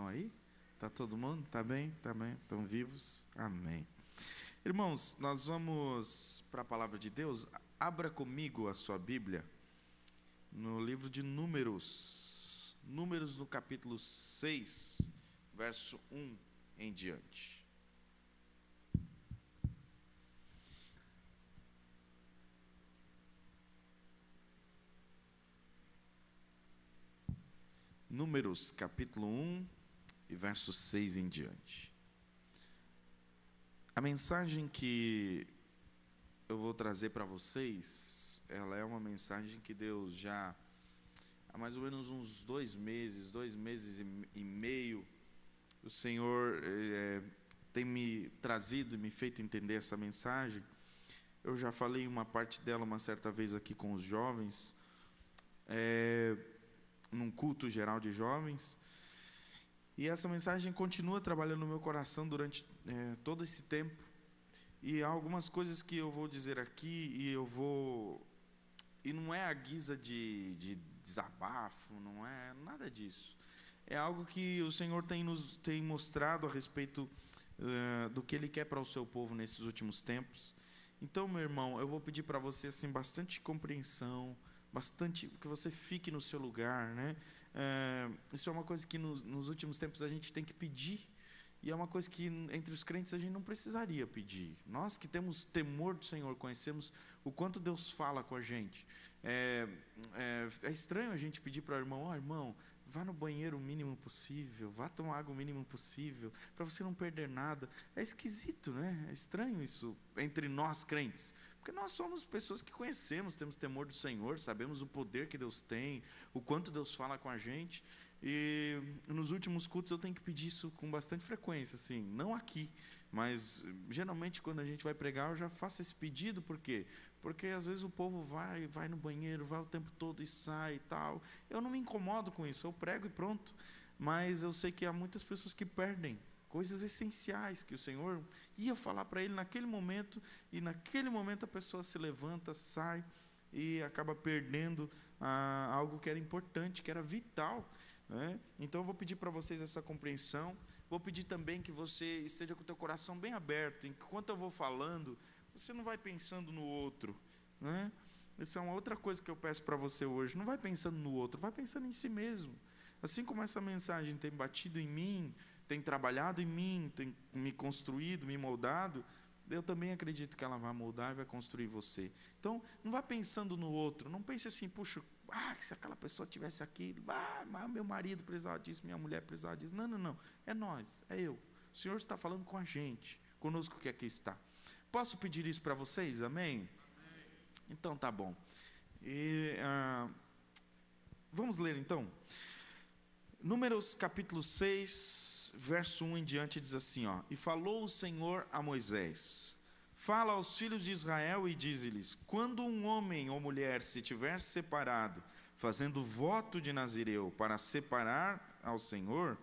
aí? Tá todo mundo? Tá bem? Tá bem? Estão vivos? Amém. Irmãos, nós vamos para a palavra de Deus. Abra comigo a sua Bíblia no livro de Números. Números no capítulo 6, verso 1 em diante. Números, capítulo 1 e verso 6 em diante. A mensagem que eu vou trazer para vocês, ela é uma mensagem que Deus já, há mais ou menos uns 2 meses e meio, o Senhor tem me trazido e me feito entender essa mensagem. Eu já falei uma parte dela uma certa vez aqui com os jovens, num culto geral de jovens, e essa mensagem continua trabalhando no meu coração durante todo esse tempo, e há algumas coisas que eu vou dizer aqui, e não é a guisa de desabafo, não é nada disso, é algo que o Senhor tem mostrado a respeito do que Ele quer para o seu povo nesses últimos tempos. Então, meu irmão, eu vou pedir para você assim, bastante compreensão, que você fique no seu lugar, né? Isso é uma coisa que nos últimos tempos a gente tem que pedir, e é uma coisa que entre os crentes a gente não precisaria pedir. Nós que temos temor do Senhor, conhecemos o quanto Deus fala com a gente. É estranho a gente pedir para o irmão: irmão, vá no banheiro o mínimo possível, vá tomar água o mínimo possível, para você não perder nada. É esquisito, né? É estranho isso entre nós crentes. Porque nós somos pessoas que conhecemos, temos temor do Senhor, sabemos o poder que Deus tem, o quanto Deus fala com a gente. E nos últimos cultos eu tenho que pedir isso com bastante frequência, assim, não aqui, mas geralmente quando a gente vai pregar eu já faço esse pedido. Por quê? Porque às vezes o povo vai no banheiro, vai o tempo todo e sai e tal. Eu não me incomodo com isso, eu prego e pronto. Mas eu sei que há muitas pessoas que perdem coisas essenciais que o Senhor ia falar para ele naquele momento, e naquele momento a pessoa se levanta, sai e acaba perdendo algo que era importante, que era vital, né? Então eu vou pedir para vocês essa compreensão. Vou pedir também que você esteja com o teu coração bem aberto. Enquanto eu vou falando, você não vai pensando no outro, né? Essa é uma outra coisa que eu peço para você hoje. Não vai pensando no outro, vai pensando em si mesmo. Assim como essa mensagem tem batido em mim, tem trabalhado em mim, tem me construído, me moldado, eu também acredito que ela vai moldar e vai construir você. Então, não vá pensando no outro, não pense assim: puxa, se aquela pessoa tivesse aquilo, meu marido precisava disso, minha mulher precisava disso. Não, é nós, é eu. O Senhor está falando com a gente, conosco que aqui está. Posso pedir isso para vocês? Amém? Então, tá bom. Vamos ler então? Números capítulo 6, verso 1 em diante diz assim, E falou o Senhor a Moisés: fala aos filhos de Israel e dize-lhes: quando um homem ou mulher se tiver separado, fazendo voto de Nazireu para separar ao Senhor,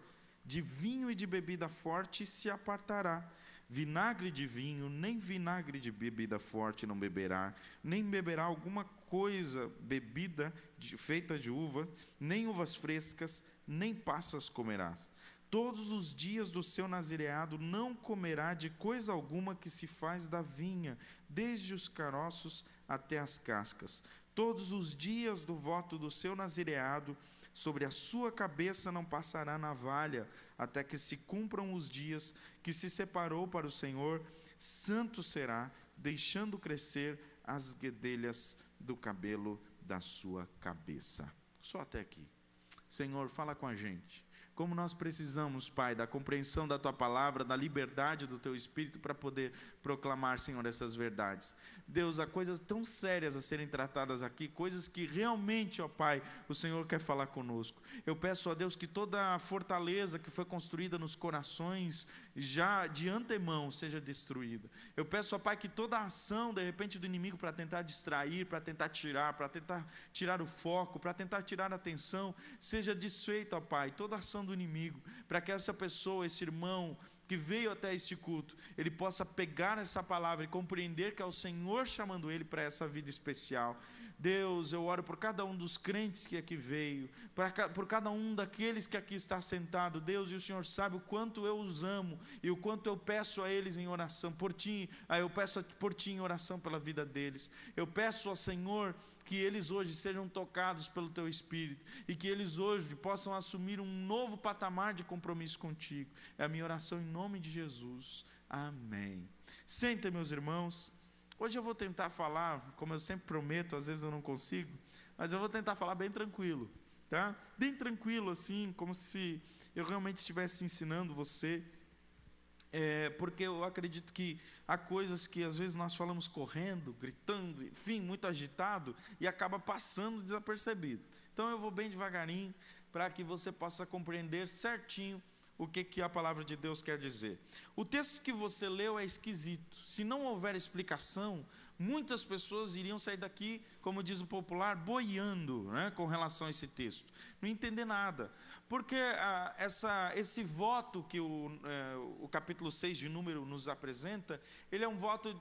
de vinho e de bebida forte se apartará. Vinagre de vinho, nem vinagre de bebida forte não beberá, nem beberá alguma coisa bebida feita de uva, nem uvas frescas, nem passas comerás. Todos os dias do seu nazireado não comerá de coisa alguma que se faz da vinha, desde os caroços até as cascas. Todos os dias do voto do seu nazireado, sobre a sua cabeça não passará navalha, até que se cumpram os dias que se separou para o Senhor. Santo será, deixando crescer as guedelhas do cabelo da sua cabeça. Só até aqui. Senhor, fala com a gente. Como nós precisamos, Pai, da compreensão da Tua palavra, da liberdade do Teu Espírito para poder proclamar, Senhor, essas verdades. Deus, há coisas tão sérias a serem tratadas aqui, coisas que realmente, ó Pai, o Senhor quer falar conosco. Eu peço a Deus que toda a fortaleza que foi construída nos corações, já de antemão, seja destruída. Eu peço, ó Pai, que toda a ação, de repente, do inimigo para tentar distrair, para tentar tirar o foco, para tentar tirar a atenção, seja desfeita, ó Pai, toda a ação do inimigo, para que essa pessoa, esse irmão que veio até este culto, ele possa pegar essa palavra e compreender que é o Senhor chamando ele para essa vida especial. Deus, eu oro por cada um dos crentes que aqui veio, por cada um daqueles que aqui está sentado, Deus, e o Senhor sabe o quanto eu os amo, e o quanto eu peço a eles em oração, por Ti, eu peço por Ti em oração pela vida deles, eu peço ao Senhor, que eles hoje sejam tocados pelo Teu Espírito, e que eles hoje possam assumir um novo patamar de compromisso contigo, é a minha oração em nome de Jesus, amém. Sentem, meus irmãos. Hoje eu vou tentar falar, como eu sempre prometo, às vezes eu não consigo, mas eu vou tentar falar bem tranquilo, tá? Bem tranquilo assim, como se eu realmente estivesse ensinando você, porque eu acredito que há coisas que às vezes nós falamos correndo, gritando, enfim, muito agitado, e acaba passando desapercebido. Então eu vou bem devagarinho, para que você possa compreender certinho o que a palavra de Deus quer dizer. O texto que você leu é esquisito. Se não houver explicação, muitas pessoas iriam sair daqui, como diz o popular, boiando, né, com relação a esse texto. Não entender nada. Porque esse voto que o capítulo 6 de Número nos apresenta, ele é um voto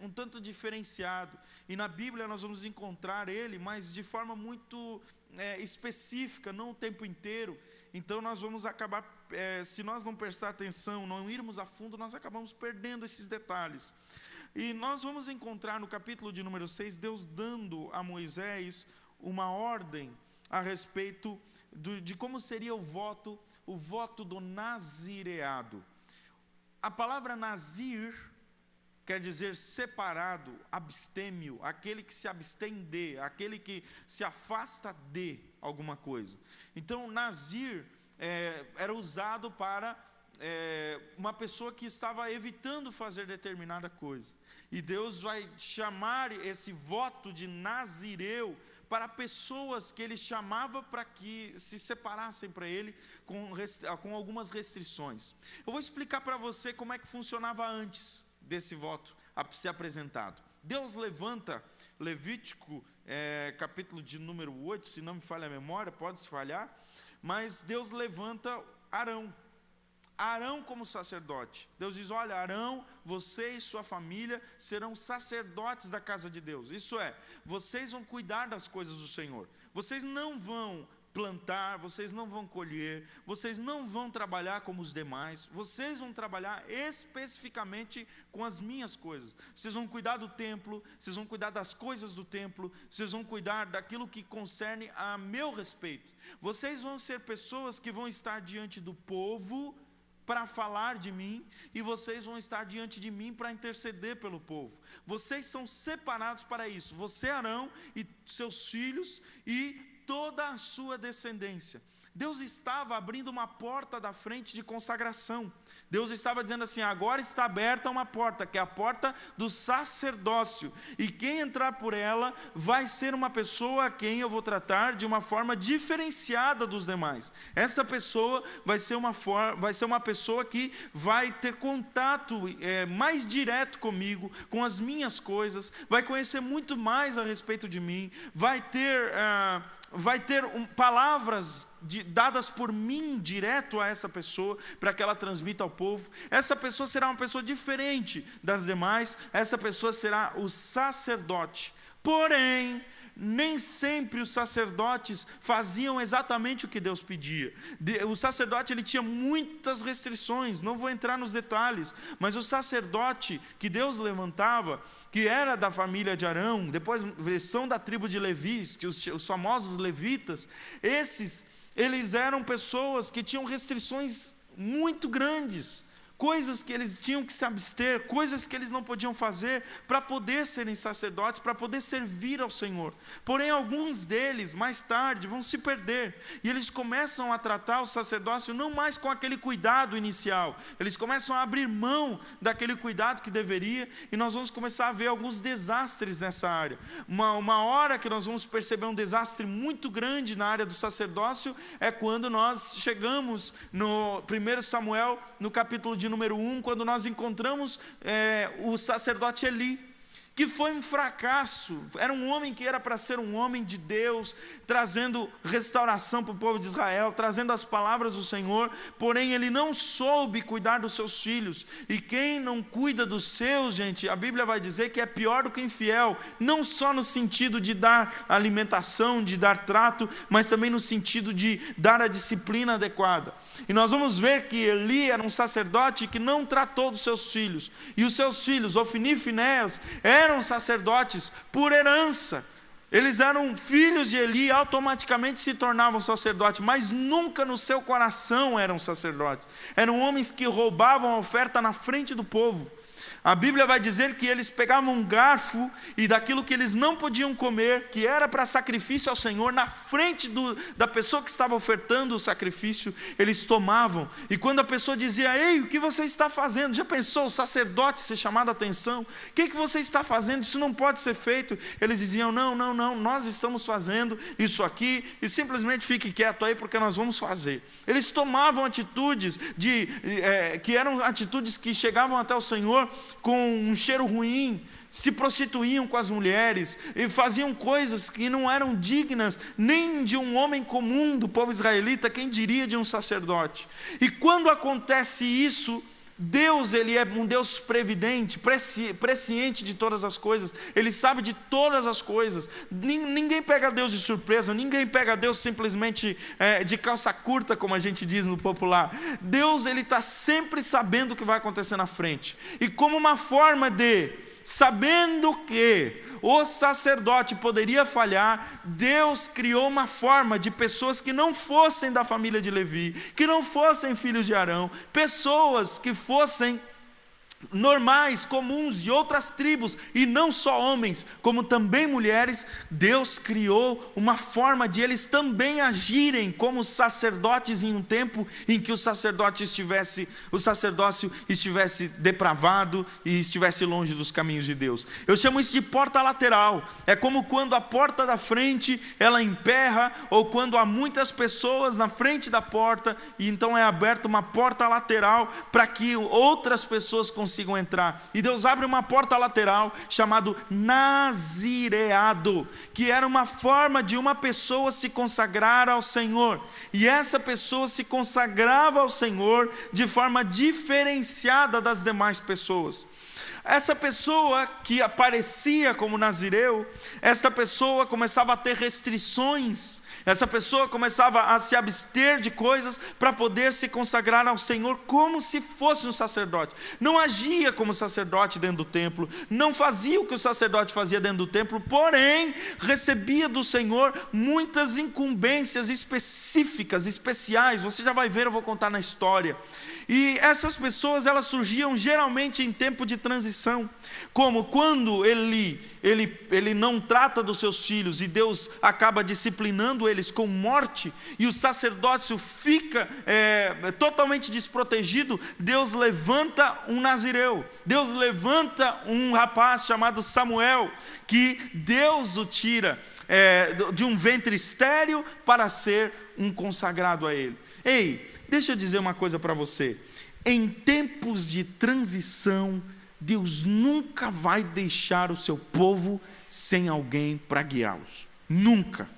um tanto diferenciado. E na Bíblia nós vamos encontrar ele, mas de forma muito específica, não o tempo inteiro. Então nós vamos acabar, se nós não prestar atenção, não irmos a fundo, nós acabamos perdendo esses detalhes. E nós vamos encontrar no capítulo de número 6, Deus dando a Moisés uma ordem a respeito de como seria o voto do nazireado. A palavra nazir quer dizer separado, abstêmio, aquele que se abstém de, aquele que se afasta de alguma coisa. Então, nazir era usado para uma pessoa que estava evitando fazer determinada coisa. E Deus vai chamar esse voto de nazireu para pessoas que Ele chamava para que se separassem para Ele com algumas restrições. Eu vou explicar para você como é que funcionava antes desse voto ser apresentado. Deus levanta, Levítico, capítulo de número 8, se não me falha a memória, pode se falhar, mas Deus levanta Arão como sacerdote. Deus diz, olha, Arão, você e sua família serão sacerdotes da casa de Deus. Isso é, vocês vão cuidar das coisas do Senhor. Vocês não vão plantar, vocês não vão colher, vocês não vão trabalhar como os demais, vocês vão trabalhar especificamente com as minhas coisas. Vocês vão cuidar do templo, vocês vão cuidar das coisas do templo, vocês vão cuidar daquilo que concerne a meu respeito. Vocês vão ser pessoas que vão estar diante do povo para falar de mim, e vocês vão estar diante de mim para interceder pelo povo. Vocês são separados para isso, você, Arão, e seus filhos, e toda a sua descendência. Deus estava abrindo uma porta da frente de consagração. Deus estava dizendo assim, agora está aberta uma porta, que é a porta do sacerdócio, e quem entrar por ela vai ser uma pessoa a quem eu vou tratar de uma forma diferenciada dos demais. Essa pessoa vai ser uma pessoa que vai ter contato mais direto comigo, com as minhas coisas, vai conhecer muito mais a respeito de mim, vai ter palavras dadas por mim direto a essa pessoa, para que ela transmita ao povo. Essa pessoa será uma pessoa diferente das demais, essa pessoa será o sacerdote. Porém, nem sempre os sacerdotes faziam exatamente o que Deus pedia. O sacerdote ele tinha muitas restrições, não vou entrar nos detalhes, mas o sacerdote que Deus levantava, que era da família de Arão, depois são da tribo de Levi, os famosos levitas, eles eram pessoas que tinham restrições muito grandes, coisas que eles tinham que se abster, coisas que eles não podiam fazer para poder serem sacerdotes, para poder servir ao Senhor. Porém, alguns deles, mais tarde, vão se perder, e eles começam a tratar o sacerdócio não mais com aquele cuidado inicial, eles começam a abrir mão daquele cuidado que deveria, e nós vamos começar a ver alguns desastres nessa área. Uma hora que nós vamos perceber um desastre muito grande na área do sacerdócio, é quando nós chegamos no 1 Samuel, no capítulo de número 1, quando nós encontramos o sacerdote Eli. que foi um fracasso. Era um homem que era para ser um homem de Deus, trazendo restauração para o povo de Israel, trazendo as palavras do Senhor, porém ele não soube cuidar dos seus filhos. E quem não cuida dos seus, gente, a Bíblia vai dizer que é pior do que infiel, não só no sentido de dar alimentação, de dar trato, mas também no sentido de dar a disciplina adequada. E nós vamos ver que Eli era um sacerdote que não tratou dos seus filhos, e os seus filhos, Ofni e Finéias, eram sacerdotes por herança. Eles eram filhos de Eli, automaticamente se tornavam sacerdotes, mas nunca no seu coração eram sacerdotes. Eram homens que roubavam a oferta na frente do povo. A Bíblia vai dizer que eles pegavam um garfo e daquilo que eles não podiam comer, que era para sacrifício ao Senhor, na frente da pessoa que estava ofertando o sacrifício, eles tomavam. E quando a pessoa dizia: ei, o que você está fazendo? Já pensou o sacerdote ser chamado a atenção? O que você está fazendo? Isso não pode ser feito. Eles diziam: não, nós estamos fazendo isso aqui, e simplesmente fique quieto aí, porque nós vamos fazer. Eles tomavam atitudes que eram atitudes que chegavam até o Senhor com um cheiro ruim, se prostituíam com as mulheres e faziam coisas que não eram dignas nem de um homem comum do povo israelita, quem diria de um sacerdote. E quando acontece isso, Deus, ele é um Deus previdente, presciente de todas as coisas. Ele sabe de todas as coisas. Ninguém pega Deus de surpresa. Ninguém pega Deus simplesmente de calça curta, como a gente diz no popular. Deus, ele está sempre sabendo o que vai acontecer na frente. E como uma forma de, sabendo que o sacerdote poderia falhar, Deus criou uma forma de pessoas que não fossem da família de Levi, que não fossem filhos de Arão, pessoas que fossem normais, comuns, de outras tribos, e não só homens, como também mulheres. Deus criou uma forma de eles também agirem como sacerdotes em um tempo em que o sacerdócio estivesse depravado e estivesse longe dos caminhos de Deus. Eu chamo isso de porta lateral. É como quando a porta da frente ela emperra, ou quando há muitas pessoas na frente da porta, e então é aberta uma porta lateral para que outras pessoas consigam entrar. E Deus abre uma porta lateral chamado nazireado, que era uma forma de uma pessoa se consagrar ao Senhor. E essa pessoa se consagrava ao Senhor de forma diferenciada das demais pessoas. Essa pessoa que aparecia como nazireu, esta pessoa começava a ter restrições. Essa pessoa começava a se abster de coisas para poder se consagrar ao Senhor como se fosse um sacerdote. Não agia como sacerdote dentro do templo, não fazia o que o sacerdote fazia dentro do templo, porém recebia do Senhor muitas incumbências específicas, especiais. Você já vai ver, eu vou contar na história. E essas pessoas, elas surgiam geralmente em tempo de transição, como quando ele não trata dos seus filhos e Deus acaba disciplinando eles com morte, e o sacerdócio fica totalmente desprotegido. Deus levanta um nazireu, Deus levanta um rapaz chamado Samuel, que Deus o tira de um ventre estéril para ser um consagrado a ele. Ei, deixa eu dizer uma coisa para você. Em tempos de transição, Deus nunca vai deixar o seu povo sem alguém para guiá-los. Nunca.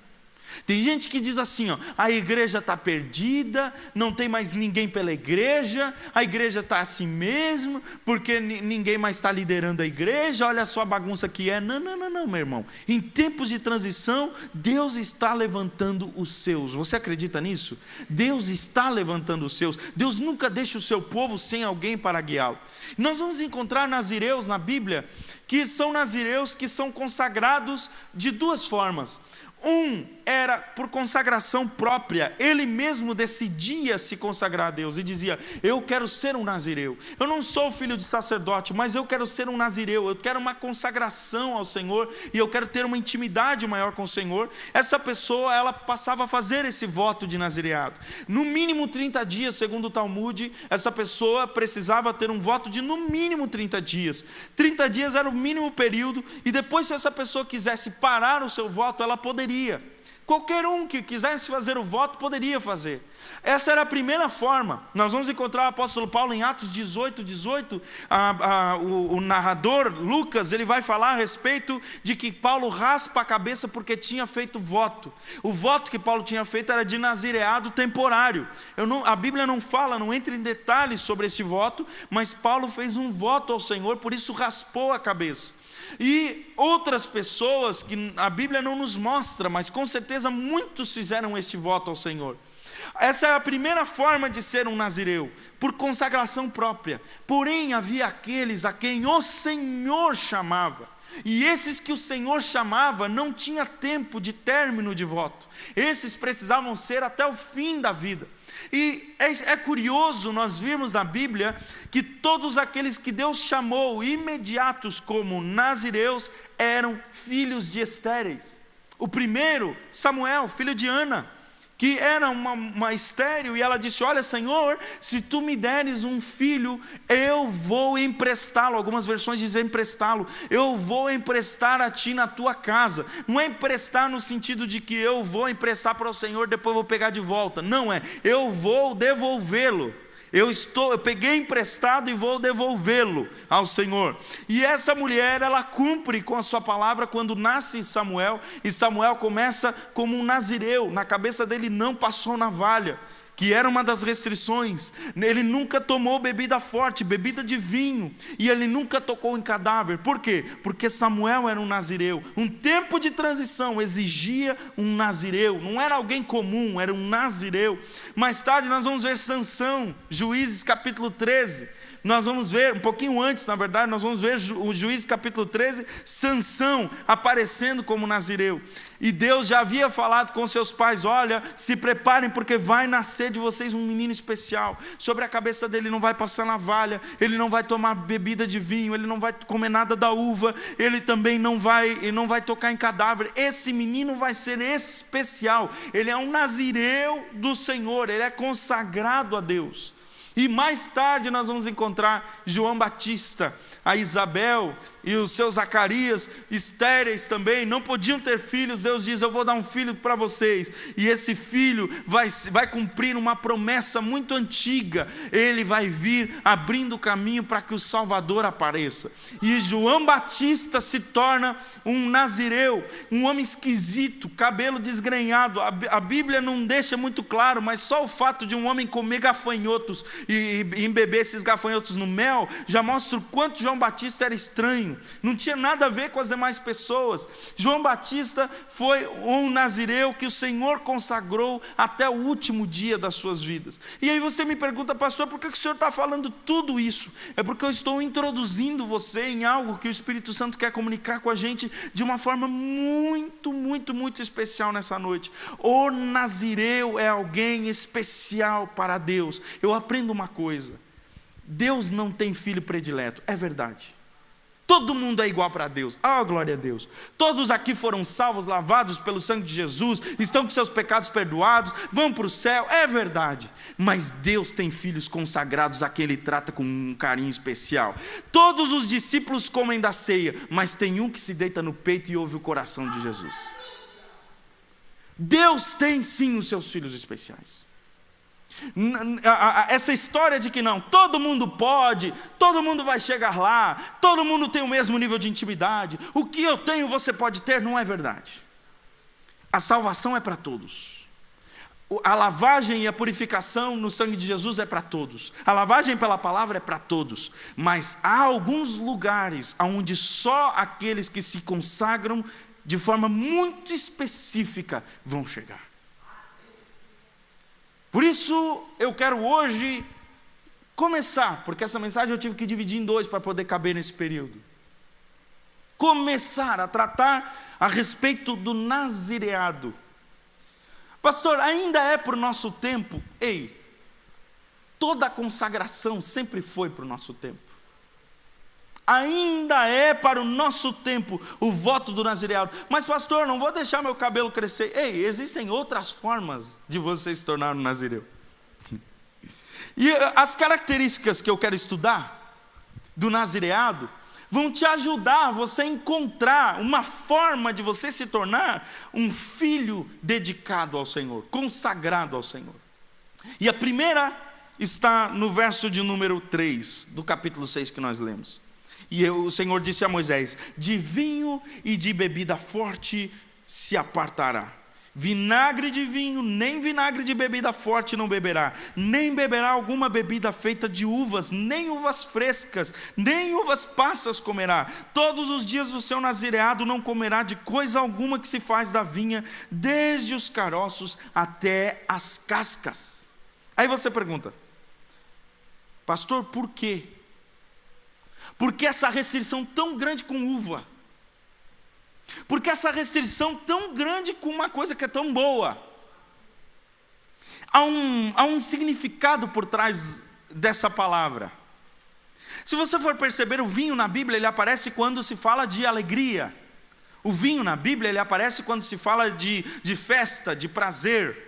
Tem gente que diz assim, a igreja está perdida, não tem mais ninguém pela igreja, a igreja está assim mesmo, porque ninguém mais está liderando a igreja, olha só a bagunça que é. Não, meu irmão. Em tempos de transição, Deus está levantando os seus. Você acredita nisso? Deus está levantando os seus. Deus nunca deixa o seu povo sem alguém para guiá-lo. Nós vamos encontrar nazireus na Bíblia, que são nazireus que são consagrados de duas formas. Um era por consagração própria, ele mesmo decidia se consagrar a Deus e dizia: eu quero ser um nazireu, eu não sou filho de sacerdote, mas eu quero ser um nazireu, eu quero uma consagração ao Senhor e eu quero ter uma intimidade maior com o Senhor. Essa pessoa, ela passava a fazer esse voto de nazireado, no mínimo 30 dias, segundo o Talmud. Essa pessoa precisava ter um voto de no mínimo 30 dias, 30 dias era o mínimo período, e depois, se essa pessoa quisesse parar o seu voto, ela poderia. Qualquer um que quisesse fazer o voto poderia fazer. Essa era a primeira forma. Nós vamos encontrar o apóstolo Paulo em Atos 18. O narrador, Lucas, ele vai falar a respeito de que Paulo raspa a cabeça porque tinha feito voto. O voto que Paulo tinha feito era de nazireado temporário. A Bíblia não fala, não entra em detalhes sobre esse voto, mas Paulo fez um voto ao Senhor, por isso raspou a cabeça. E outras pessoas que a Bíblia não nos mostra, mas com certeza muitos fizeram este voto ao Senhor. Essa é a primeira forma de ser um nazireu, por consagração própria. Porém, havia aqueles a quem o Senhor chamava. E esses que o Senhor chamava não tinha tempo de término de voto. Esses precisavam ser até o fim da vida. E é curioso nós virmos na Bíblia que todos aqueles que Deus chamou imediatos como nazireus eram filhos de estéreis. O primeiro, Samuel, filho de Ana, que era uma estéril, e ela disse: olha, Senhor, se tu me deres um filho, eu vou emprestá-lo. Algumas versões dizem emprestá-lo. Eu vou emprestar a ti na tua casa. Não é emprestar no sentido de que eu vou emprestar para o Senhor, depois vou pegar de volta. Não é, eu vou devolvê-lo. Eu peguei emprestado e vou devolvê-lo ao Senhor. E essa mulher, ela cumpre com a sua palavra quando nasce Samuel, e Samuel começa como um nazireu. Na cabeça dele não passou navalha, que era uma das restrições. Ele nunca tomou bebida forte, bebida de vinho, e ele nunca tocou em cadáver. Por quê? Porque Samuel era um nazireu. Um tempo de transição exigia um nazireu. Não era alguém comum, era um nazireu. Mais tarde nós vamos ver Sansão, Juízes capítulo 13. Nós vamos ver, um pouquinho antes, na verdade, nós vamos ver o Juízes capítulo 13, Sansão aparecendo como nazireu. E Deus já havia falado com seus pais: olha, se preparem porque vai nascer de vocês um menino especial. Sobre a cabeça dele não vai passar navalha, ele não vai tomar bebida de vinho, ele não vai comer nada da uva, ele também não vai tocar em cadáver. Esse menino vai ser especial, ele é um nazireu do Senhor, ele é consagrado a Deus. E mais tarde nós vamos encontrar João Batista, a Isabel e os seus Zacarias, estéreis também, não podiam ter filhos. Deus diz: eu vou dar um filho para vocês, e esse filho vai cumprir uma promessa muito antiga. Ele vai vir abrindo o caminho para que o Salvador apareça. E João Batista se torna um nazireu, um homem esquisito, cabelo desgrenhado. A Bíblia não deixa muito claro, mas só o fato de um homem comer gafanhotos e embeber esses gafanhotos no mel já mostra o quanto João Batista era estranho. Não tinha nada a ver com as demais pessoas. João Batista foi um nazireu que o Senhor consagrou até o último dia das suas vidas. E aí você me pergunta: pastor, por que o senhor está falando tudo isso? É porque eu estou introduzindo você em algo que o Espírito Santo quer comunicar com a gente de uma forma muito, muito, muito especial nessa noite. O nazireu é alguém especial para Deus. Eu aprendo uma coisa: Deus não tem filho predileto. É verdade. Todo mundo é igual para Deus. Glória a Deus. Todos aqui foram salvos, lavados pelo sangue de Jesus, estão com seus pecados perdoados, vão para o céu. É verdade. Mas Deus tem filhos consagrados a quem Ele trata com um carinho especial. Todos os discípulos comem da ceia, mas tem um que se deita no peito e ouve o coração de Jesus. Deus tem sim os seus filhos especiais. Essa história de que não, todo mundo pode, todo mundo vai chegar lá, todo mundo tem o mesmo nível de intimidade, o que eu tenho você pode ter, não é verdade. A salvação é para todos. A lavagem e a purificação no sangue de Jesus é para todos. A lavagem pela palavra é para todos. Mas há alguns lugares onde só aqueles que se consagram de forma muito específica vão chegar. Por isso eu quero hoje começar, porque essa mensagem eu tive que dividir em 2 para poder caber nesse período. Começar a tratar a respeito do nazireado. Pastor, ainda é para o nosso tempo? Toda a consagração sempre foi para o nosso tempo. Ainda é para o nosso tempo o voto do nazireado. Mas pastor, não vou deixar meu cabelo crescer. Existem outras formas de você se tornar um nazireu. E as características que eu quero estudar do nazireado vão te ajudar a você encontrar uma forma de você se tornar um filho dedicado ao Senhor, consagrado ao Senhor. E a primeira está no verso de número 3 do capítulo 6 que nós lemos. E o Senhor disse a Moisés: de vinho e de bebida forte se apartará. Vinagre de vinho, nem vinagre de bebida forte não beberá, nem beberá alguma bebida feita de uvas, nem uvas frescas, nem uvas passas comerá. Todos os dias do seu nazireado não comerá de coisa alguma que se faz da vinha, desde os caroços até as cascas. Aí você pergunta: pastor, por quê? Por que essa restrição tão grande com uva? Por que essa restrição tão grande com uma coisa que é tão boa? Há um significado por trás dessa palavra. Se você for perceber, o vinho na Bíblia, ele aparece quando se fala de alegria. O vinho na Bíblia, ele aparece quando se fala de festa, de prazer.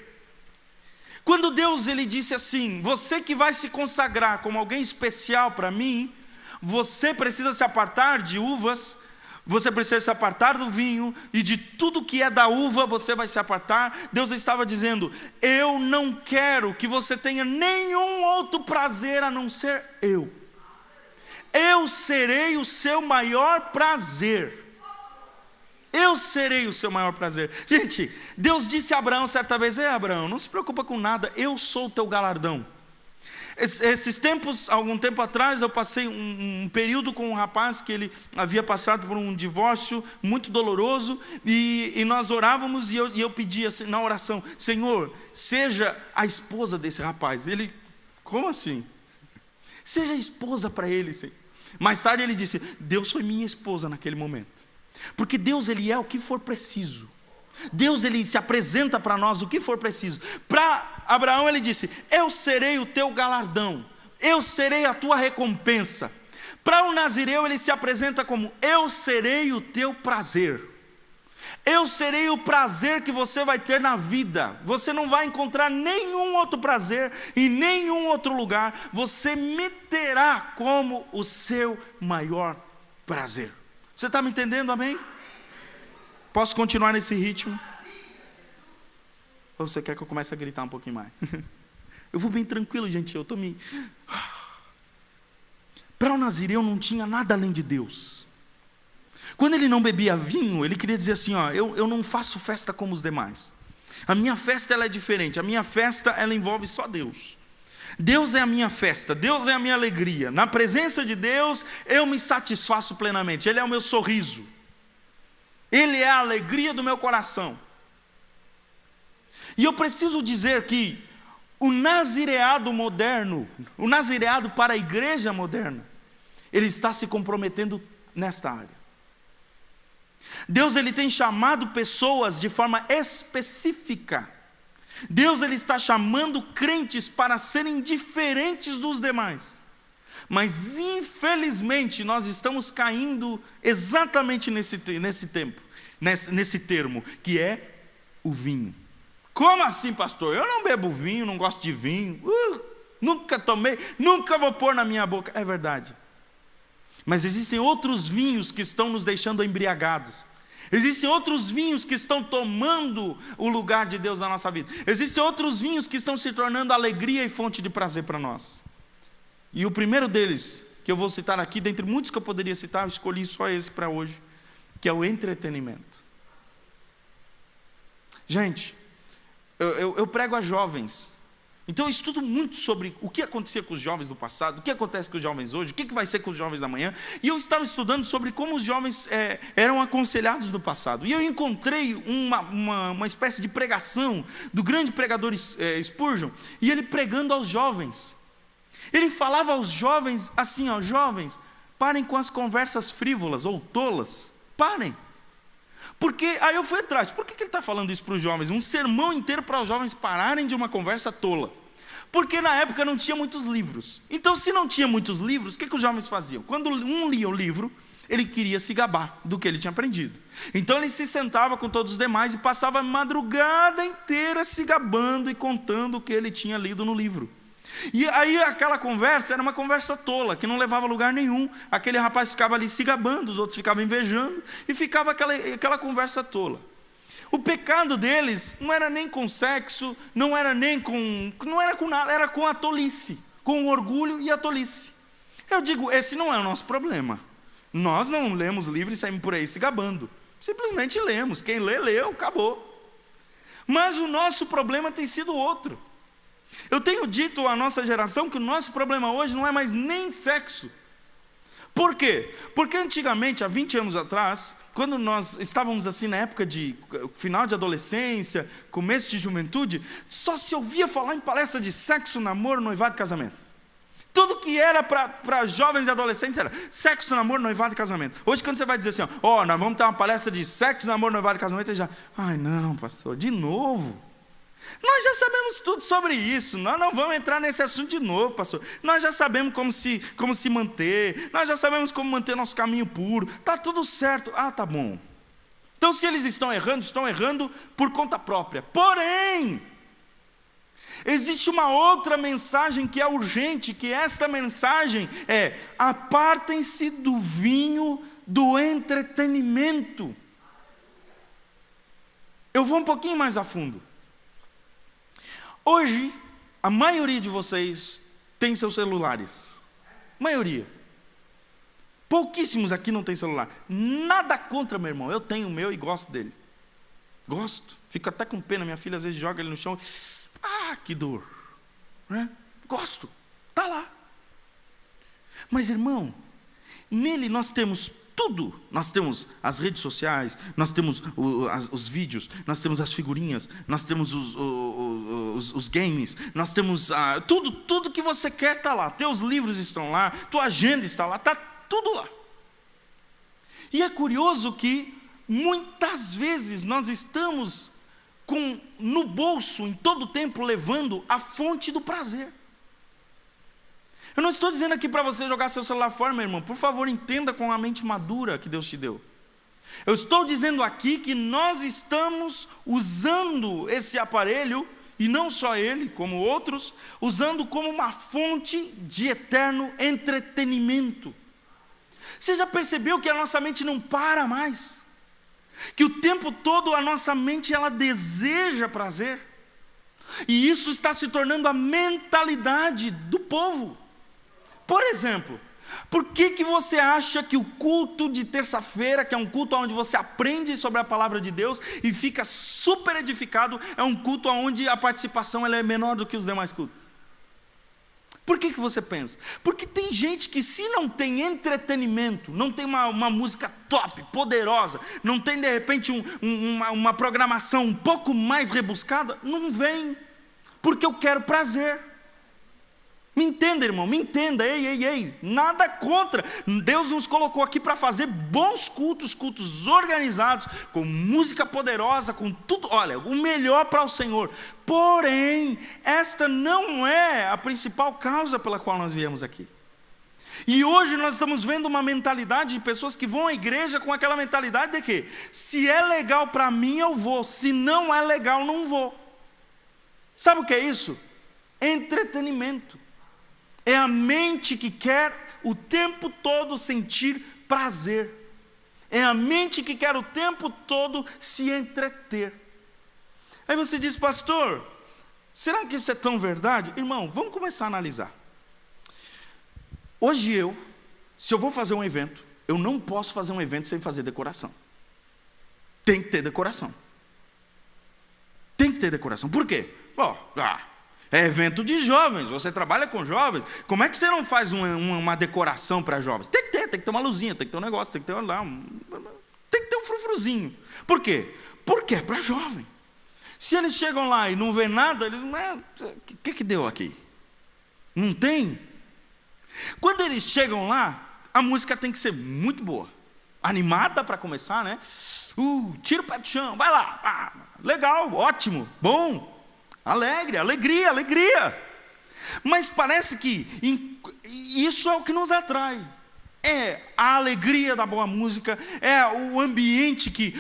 Quando Deus ele disse assim: você que vai se consagrar como alguém especial para mim, você precisa se apartar de uvas, você precisa se apartar do vinho, e de tudo que é da uva você vai se apartar. Deus estava dizendo: eu não quero que você tenha nenhum outro prazer a não ser eu. Eu serei o seu maior prazer. Eu serei o seu maior prazer. Gente, Deus disse a Abraão certa vez: ei, Abraão, não se preocupa com nada, eu sou o teu galardão. Esses tempos, algum tempo atrás, eu passei um período com um rapaz que ele havia passado por um divórcio muito doloroso, e nós orávamos, e eu pedia assim, na oração: Senhor, seja a esposa desse rapaz. Ele: como assim? Seja a esposa para ele, Senhor. Mais tarde ele disse: Deus foi minha esposa naquele momento. Porque Deus ele é o que for preciso. Deus ele se apresenta para nós o que for preciso. Para Abraão ele disse: eu serei o teu galardão, eu serei a tua recompensa. Para o nazireu ele se apresenta como: eu serei o teu prazer. Eu serei o prazer que você vai ter na vida. Você não vai encontrar nenhum outro prazer em nenhum outro lugar. Você me terá como o seu maior prazer. Você está me entendendo, amém? Posso continuar nesse ritmo? Ou você quer que eu comece a gritar um pouquinho mais? Eu vou bem tranquilo, gente. Eu estou me... Para o nazireu não tinha nada além de Deus. Quando ele não bebia vinho, ele queria dizer assim: ó, eu não faço festa como os demais. A minha festa ela é diferente. A minha festa ela envolve só Deus. Deus é a minha festa, Deus é a minha alegria. Na presença de Deus eu me satisfaço plenamente. Ele é o meu sorriso, Ele é a alegria do meu coração. E eu preciso dizer que o nazireado moderno, o nazireado para a igreja moderna, ele está se comprometendo nesta área. Deus ele tem chamado pessoas de forma específica. Deus ele está chamando crentes para serem diferentes dos demais. Mas infelizmente nós estamos caindo exatamente nesse termo, que é o vinho. Como assim, pastor? Eu não bebo vinho, não gosto de vinho, nunca tomei, nunca vou pôr na minha boca. É verdade. Mas existem outros vinhos que estão nos deixando embriagados. Existem outros vinhos que estão tomando o lugar de Deus na nossa vida. Existem outros vinhos que estão se tornando alegria e fonte de prazer para nós. E o primeiro deles, que eu vou citar aqui, dentre muitos que eu poderia citar, eu escolhi só esse para hoje, que é o entretenimento. Gente, eu prego a jovens. Então eu estudo muito sobre o que acontecia com os jovens do passado, o que acontece com os jovens hoje, o que vai ser com os jovens da manhã. E eu estava estudando sobre como os jovens eram aconselhados no passado. E eu encontrei uma espécie de pregação do grande pregador Spurgeon, e ele pregando aos jovens. Ele falava aos jovens assim: ó, jovens, parem com as conversas frívolas ou tolas, parem. Porque, aí eu fui atrás, por que ele está falando isso para os jovens? Um sermão inteiro para os jovens pararem de uma conversa tola. Porque na época não tinha muitos livros. Então, se não tinha muitos livros, o que os jovens faziam? Quando um lia o livro, ele queria se gabar do que ele tinha aprendido. Então ele se sentava com todos os demais e passava a madrugada inteira se gabando e contando o que ele tinha lido no livro. E aí aquela conversa era uma conversa tola, que não levava a lugar nenhum. Aquele rapaz ficava ali se gabando, os outros ficavam invejando, e ficava aquela conversa tola. O pecado deles não era nem com sexo, não era com nada, era com a tolice, com o orgulho e a tolice. Eu digo, esse não é o nosso problema. Nós não lemos livro e saímos por aí se gabando. Simplesmente lemos, quem lê, leu, acabou. Mas o nosso problema tem sido outro. Eu tenho dito à nossa geração que o nosso problema hoje não é mais nem sexo. Por quê? Porque antigamente, há 20 anos atrás, quando nós estávamos assim na época de final de adolescência, começo de juventude, só se ouvia falar em palestra de sexo, namoro, noivado e casamento. Tudo que era para jovens e adolescentes era sexo, namoro, noivado e casamento. Hoje, quando você vai dizer assim, nós vamos ter uma palestra de sexo, namoro, noivado e casamento, ele já, ai não, pastor, de novo. Nós já sabemos tudo sobre isso, nós não vamos entrar nesse assunto de novo, pastor. Nós já sabemos como se manter, nós já sabemos como manter nosso caminho puro, está tudo certo. Ah, tá bom. Então, se eles estão errando por conta própria. Porém, existe uma outra mensagem que é urgente, que esta mensagem é: apartem-se do vinho do entretenimento. Eu vou um pouquinho mais a fundo. Hoje, a maioria de vocês tem seus celulares. Maioria. Pouquíssimos aqui não tem celular. Nada contra, meu irmão. Eu tenho o meu e gosto dele. Gosto. Fico até com pena. Minha filha às vezes joga ele no chão. Ah, que dor. Né? Gosto. Está lá. Mas, irmão, nele nós temos tudo. Nós temos as redes sociais, nós temos os vídeos, nós temos as figurinhas, nós temos os games, nós temos tudo que você quer está lá. Teus livros estão lá, tua agenda está lá, está tudo lá. E é curioso que muitas vezes nós estamos no bolso, em todo o tempo, levando a fonte do prazer. Eu não estou dizendo aqui para você jogar seu celular fora, meu irmão. Por favor, entenda com a mente madura que Deus te deu. Eu estou dizendo aqui que nós estamos usando esse aparelho, e não só ele, como outros, usando como uma fonte de eterno entretenimento. Você já percebeu que a nossa mente não para mais? Que o tempo todo a nossa mente, ela deseja prazer. E isso está se tornando a mentalidade do povo. Por exemplo, por que você acha que o culto de terça-feira, que é um culto onde você aprende sobre a palavra de Deus e fica super edificado, é um culto onde a participação ela é menor do que os demais cultos? Por que você pensa? Porque tem gente que, se não tem entretenimento, não tem uma música top, poderosa, não tem de repente uma programação um pouco mais rebuscada, não vem, porque eu quero prazer. Me entenda, irmão, me entenda, ei, nada contra. Deus nos colocou aqui para fazer bons cultos organizados, com música poderosa, com tudo, olha, o melhor para o Senhor. Porém, esta não é a principal causa pela qual nós viemos aqui. E hoje nós estamos vendo uma mentalidade de pessoas que vão à igreja com aquela mentalidade de que, se é legal para mim, eu vou, se não é legal, não vou. Sabe o que é isso? Entretenimento. É a mente que quer o tempo todo sentir prazer. É a mente que quer o tempo todo se entreter. Aí você diz, pastor, será que isso é tão verdade? Irmão, vamos começar a analisar. Hoje se eu vou fazer um evento, eu não posso fazer um evento sem fazer decoração. Tem que ter decoração. Tem que ter decoração. Por quê? É evento de jovens, você trabalha com jovens, como é que você não faz uma decoração para jovens? Tem que ter uma luzinha, tem que ter um negócio, tem que ter um frufruzinho. Por quê? Porque é para jovem. Se eles chegam lá e não vê nada, eles o que deu aqui? Não tem? Quando eles chegam lá, a música tem que ser muito boa, animada para começar, né? Tira o pé do chão, vai lá, legal, ótimo, bom. Alegria. Mas parece que isso é o que nos atrai. É a alegria da boa música, é o ambiente que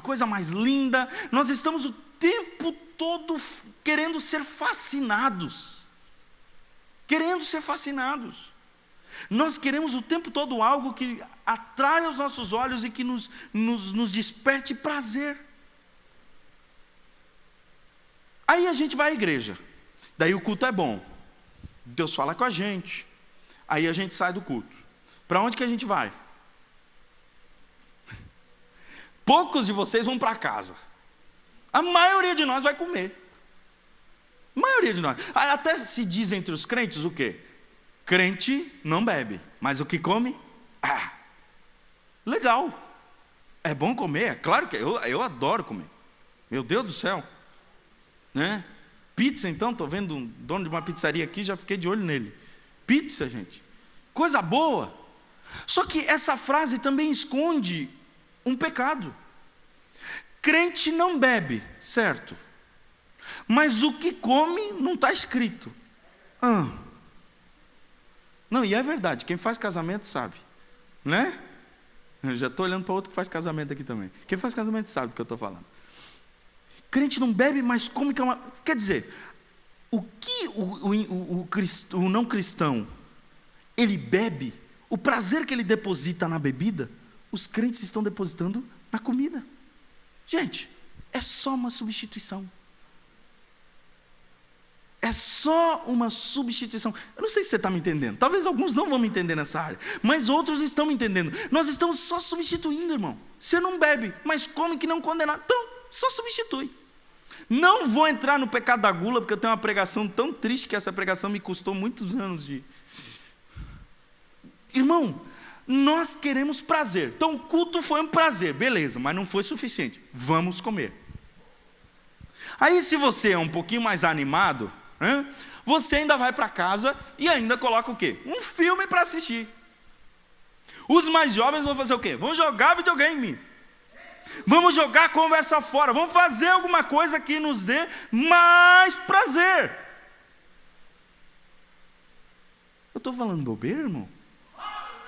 coisa mais linda. Nós estamos o tempo todo querendo ser fascinados. querendo ser fascinados. Nós queremos o tempo todo algo que atrai os nossos olhos e que nos desperte prazer. Aí a gente vai à igreja, daí o culto é bom, Deus fala com a gente, aí a gente sai do culto. Para onde que a gente vai? Poucos de vocês vão para casa. A maioria de nós vai comer. A maioria de nós. Até se diz entre os crentes o quê? Crente não bebe, mas o que come? Legal. É bom comer, é claro que eu adoro comer. Meu Deus do céu. Né? Pizza, então, estou vendo um dono de uma pizzaria aqui, já fiquei de olho nele. Pizza, gente. Coisa boa. Só que essa frase também esconde um pecado. Crente não bebe, certo? Mas o que come não está escrito. Não, e é verdade, quem faz casamento sabe, né? Eu já estou olhando para outro que faz casamento aqui também. Quem faz casamento sabe do que eu estou falando. Crente não bebe, mas come que é uma... Quer dizer, o que o não cristão, ele bebe, o prazer que ele deposita na bebida, os crentes estão depositando na comida. Gente, é só uma substituição. É só uma substituição. Eu não sei se você está me entendendo. Talvez alguns não vão me entender nessa área, mas outros estão me entendendo. Nós estamos só substituindo, irmão. Você não bebe, mas come que não condenar. Então, só substitui. Não vou entrar no pecado da gula, porque eu tenho uma pregação tão triste que essa pregação me custou muitos anos de... Irmão, nós queremos prazer. Então o culto foi um prazer, beleza, mas não foi suficiente. Vamos comer. Aí se você é um pouquinho mais animado, você ainda vai para casa e ainda coloca o quê? Um filme para assistir. Os mais jovens vão fazer o quê? Vão jogar videogame. Vamos jogar conversa fora. Vamos fazer alguma coisa que nos dê mais prazer. Eu estou falando bobeira, irmão?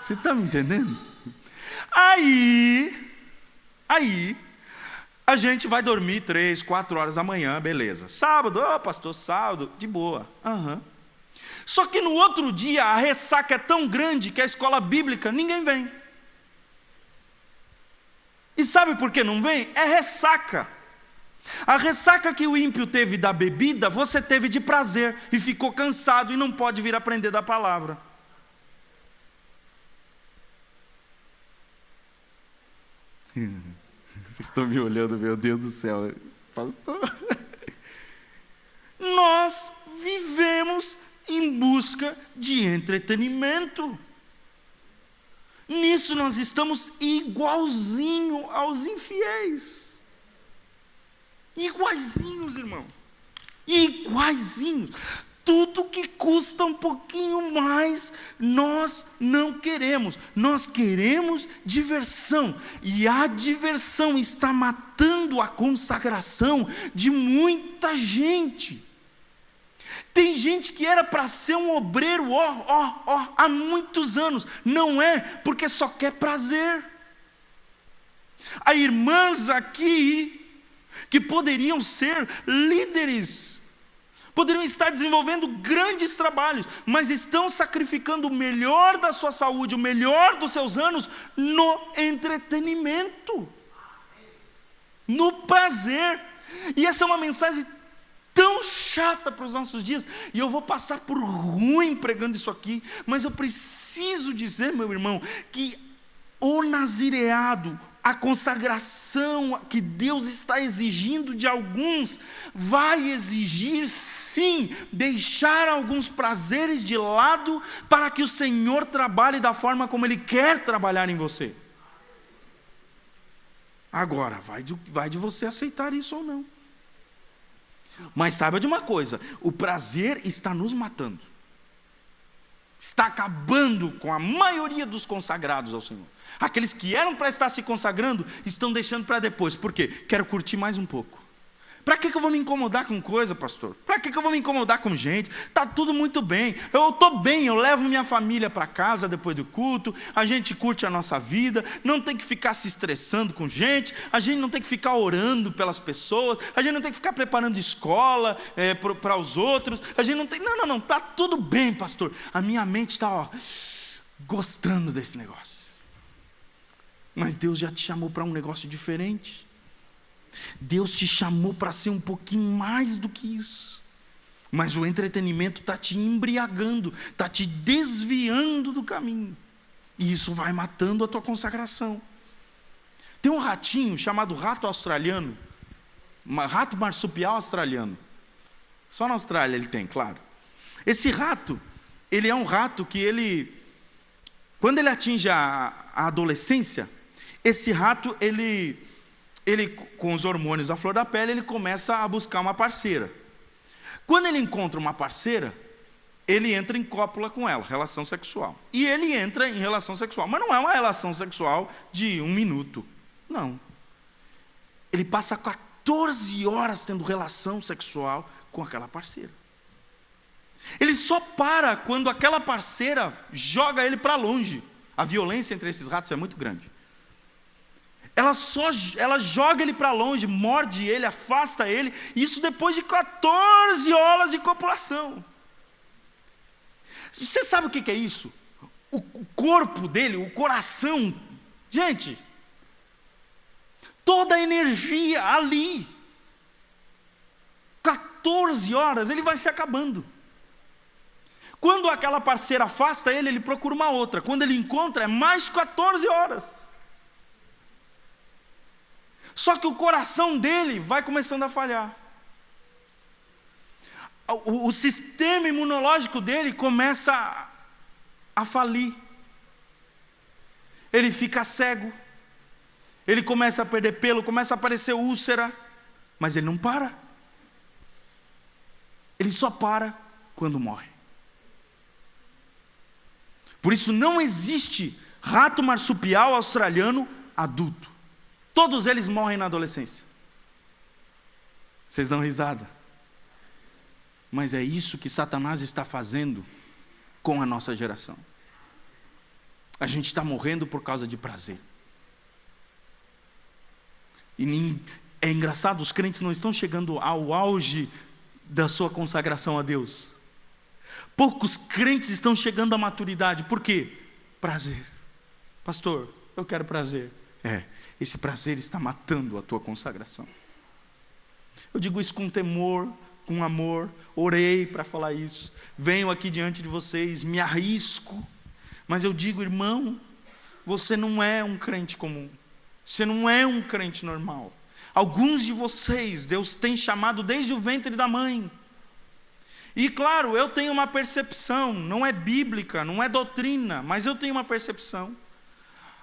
Você está me entendendo? Aí, a gente vai dormir 3, 4 horas da manhã, beleza. Sábado, pastor, sábado, de boa. Só que no outro dia, a ressaca é tão grande que a escola bíblica, ninguém vem. E sabe por que não vem? É ressaca. A ressaca que o ímpio teve da bebida, você teve de prazer, e ficou cansado e não pode vir aprender da palavra. Vocês estão me olhando, meu Deus do céu, pastor. Nós vivemos em busca de entretenimento. Nisso nós estamos igualzinho aos infiéis. Iguaizinhos, irmão. Iguaizinhos. Tudo que custa um pouquinho mais, nós não queremos. Nós queremos diversão. E a diversão está matando a consagração de muita gente. Tem gente que era para ser um obreiro, há muitos anos. Não é, porque só quer prazer. Há irmãs aqui que poderiam ser líderes, poderiam estar desenvolvendo grandes trabalhos, mas estão sacrificando o melhor da sua saúde, o melhor dos seus anos no entretenimento, no prazer. E essa é uma mensagem tão chata para os nossos dias, e eu vou passar por ruim pregando isso aqui, mas eu preciso dizer, meu irmão, que o nazireado, a consagração que Deus está exigindo de alguns, vai exigir sim, deixar alguns prazeres de lado, para que o Senhor trabalhe da forma como Ele quer trabalhar em você. Agora, vai de você aceitar isso ou não. Mas saiba de uma coisa, o prazer está nos matando. Está acabando com a maioria dos consagrados ao Senhor. Aqueles que eram para estar se consagrando, estão deixando para depois. Por quê? Quero curtir mais um pouco. Para que eu vou me incomodar com coisa, pastor? Para que eu vou me incomodar com gente? Está tudo muito bem. Eu estou bem, eu levo minha família para casa depois do culto, a gente curte a nossa vida, não tem que ficar se estressando com gente, a gente não tem que ficar orando pelas pessoas, a gente não tem que ficar preparando escola para os outros, a gente não tem... Não, está tudo bem, pastor. A minha mente está gostando desse negócio. Mas Deus já te chamou para um negócio diferente. Deus te chamou para ser um pouquinho mais do que isso. Mas o entretenimento está te embriagando, está te desviando do caminho. E isso vai matando a tua consagração. Tem um ratinho chamado rato australiano, rato marsupial australiano. Só na Austrália ele tem, claro. Esse rato, ele é um rato que quando ele atinge a adolescência, esse rato, ele com os hormônios à flor da pele, ele começa a buscar uma parceira. Quando ele encontra uma parceira, ele entra em cópula com ela, relação sexual. E ele entra em relação sexual, mas não é uma relação sexual de 1 minuto, não. Ele passa 14 horas tendo relação sexual com aquela parceira. Ele só para quando aquela parceira joga ele para longe. A violência entre esses ratos é muito grande. Ela joga ele para longe, morde ele, afasta ele, isso depois de 14 horas de copulação. Você sabe o que é isso? O corpo dele, o coração, gente, toda a energia ali, 14 horas, ele vai se acabando. Quando aquela parceira afasta ele, ele procura uma outra. Quando ele encontra, é mais 14 horas. Só que o coração dele vai começando a falhar. O sistema imunológico dele começa a falir. Ele fica cego. Ele começa a perder pelo, começa a aparecer úlcera. Mas ele não para. Ele só para quando morre. Por isso não existe rato marsupial australiano adulto. Todos eles morrem na adolescência. Vocês dão risada. Mas é isso que Satanás está fazendo com a nossa geração. A gente está morrendo por causa de prazer. E é engraçado, os crentes não estão chegando ao auge da sua consagração a Deus. Poucos crentes estão chegando à maturidade. Por quê? Prazer. Pastor, eu quero prazer. Esse prazer está matando a tua consagração. Eu digo isso com temor, com amor. Orei para falar isso. Venho aqui diante de vocês, me arrisco. Mas eu digo, irmão, você não é um crente comum. Você não é um crente normal. Alguns de vocês, Deus tem chamado desde o ventre da mãe. E claro, eu tenho uma percepção, não é bíblica, não é doutrina, mas eu tenho uma percepção.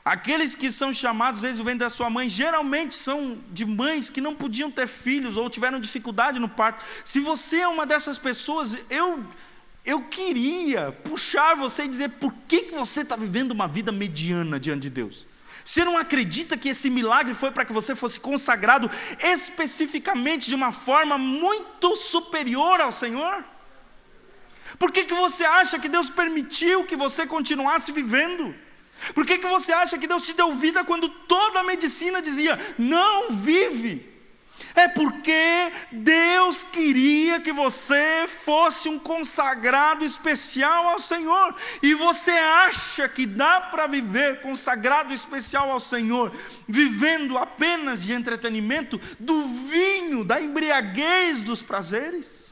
Aqueles que são chamados desde o ventre da sua mãe, geralmente são de mães que não podiam ter filhos ou tiveram dificuldade no parto. Se você é uma dessas pessoas, eu queria puxar você e dizer, por que você está vivendo uma vida mediana diante de Deus? Você não acredita que esse milagre foi para que você fosse consagrado especificamente de uma forma muito superior ao Senhor? Por que você acha que Deus permitiu que você continuasse vivendo? Por que você acha que Deus te deu vida quando toda a medicina dizia, não vive? É porque Deus queria que você fosse um consagrado especial ao Senhor. E você acha que dá para viver consagrado especial ao Senhor, vivendo apenas de entretenimento, do vinho, da embriaguez dos prazeres?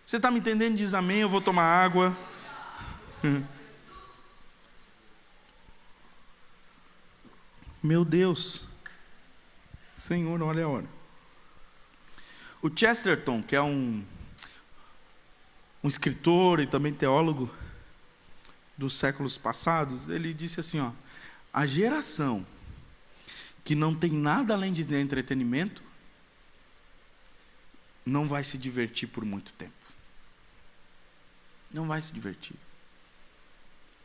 Você está me entendendo? Diz amém, eu vou tomar água. Meu Deus, Senhor, olha a hora. O Chesterton, que é um escritor e também teólogo dos séculos passados, ele disse assim, a geração que não tem nada além de entretenimento não vai se divertir por muito tempo. Não vai se divertir.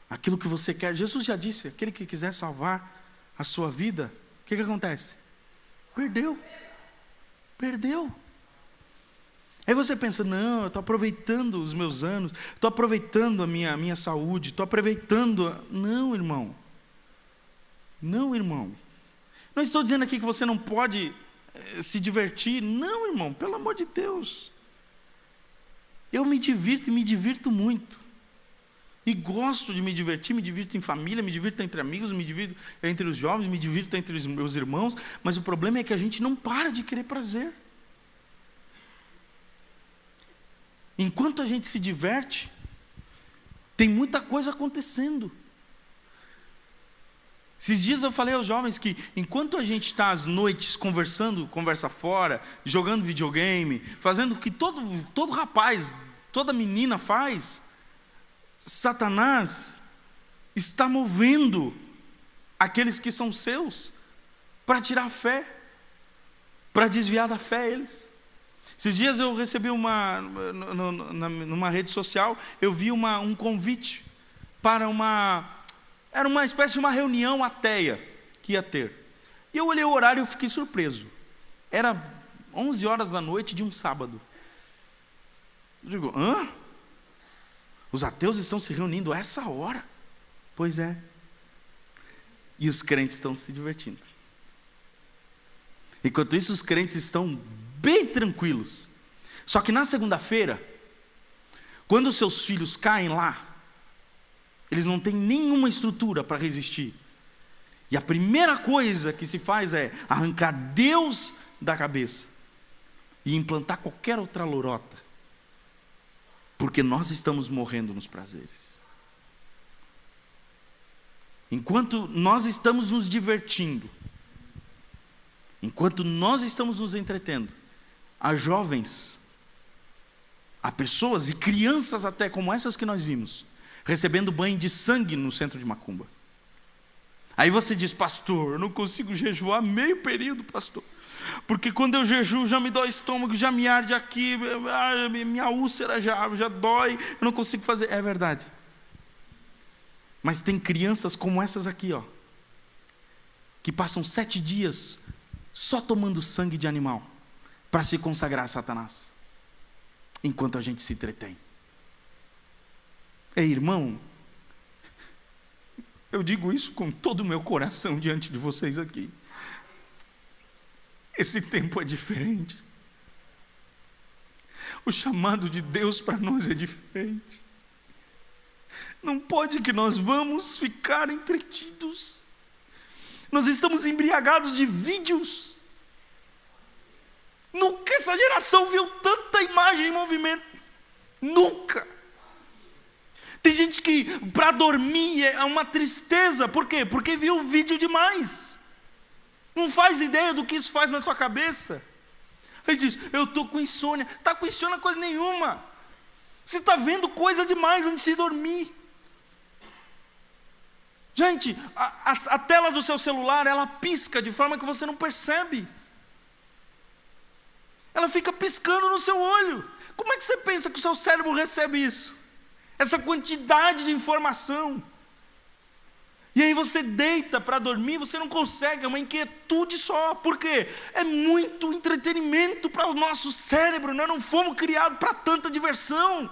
Aquilo que você quer, Jesus já disse, aquele que quiser salvar a sua vida, o que acontece? Perdeu. Perdeu. Aí você pensa, não, eu estou aproveitando os meus anos, estou aproveitando a minha saúde, estou aproveitando... Não, irmão. Não, irmão. Não estou dizendo aqui que você não pode se divertir. Não, irmão, pelo amor de Deus. Eu me divirto e me divirto muito. E gosto de me divirto em família, me divirto entre amigos, me divirto entre os jovens, me divirto entre os meus irmãos, mas o problema é que a gente não para de querer prazer. Enquanto a gente se diverte, tem muita coisa acontecendo. Esses dias eu falei aos jovens que enquanto a gente está às noites conversando, conversa fora, jogando videogame, fazendo o que todo rapaz, toda menina faz, Satanás está movendo aqueles que são seus para tirar a fé, para desviar da fé eles. Esses dias eu recebi numa rede social, eu vi um convite para era uma espécie de uma reunião ateia que ia ter. E eu olhei o horário e fiquei surpreso. Era 11 horas da noite de um sábado. Eu digo, hã? Os ateus estão se reunindo a essa hora? Pois é. E os crentes estão se divertindo. Enquanto isso, os crentes estão bem tranquilos. Só que na segunda-feira, quando os seus filhos caem lá, eles não têm nenhuma estrutura para resistir. E a primeira coisa que se faz é arrancar Deus da cabeça e implantar qualquer outra lorota. Porque nós estamos morrendo nos prazeres. Enquanto nós estamos nos divertindo, enquanto nós estamos nos entretendo, há jovens, há pessoas e crianças até como essas que nós vimos, recebendo banho de sangue no centro de macumba. Aí você diz, pastor, eu não consigo jejuar meio período, pastor, porque quando eu jejuo já me dói o estômago, já me arde aqui, minha úlcera já dói, eu não consigo fazer. É verdade. Mas tem crianças como essas aqui, ó, que passam 7 dias só tomando sangue de animal para se consagrar a Satanás, enquanto a gente se entretém. Ei, irmão, eu digo isso com todo o meu coração diante de vocês aqui. Esse tempo é diferente. O chamado de Deus para nós é diferente. Não pode que nós vamos ficar entretidos. Nós estamos embriagados de vídeos. Nunca essa geração viu tanta imagem em movimento. Nunca. Tem gente que para dormir é uma tristeza. Por quê? Porque viu vídeo demais. Não faz ideia do que isso faz na tua cabeça. Aí diz, eu estou com insônia. Está com insônia coisa nenhuma. Você está vendo coisa demais antes de dormir. Gente, a tela do seu celular, ela pisca de forma que você não percebe. Ela fica piscando no seu olho. Como é que você pensa que o seu cérebro recebe isso? Essa quantidade de informação. E aí você deita para dormir, você não consegue, é uma inquietude só. Por quê? É muito entretenimento para o nosso cérebro. Nós não fomos criados para tanta diversão.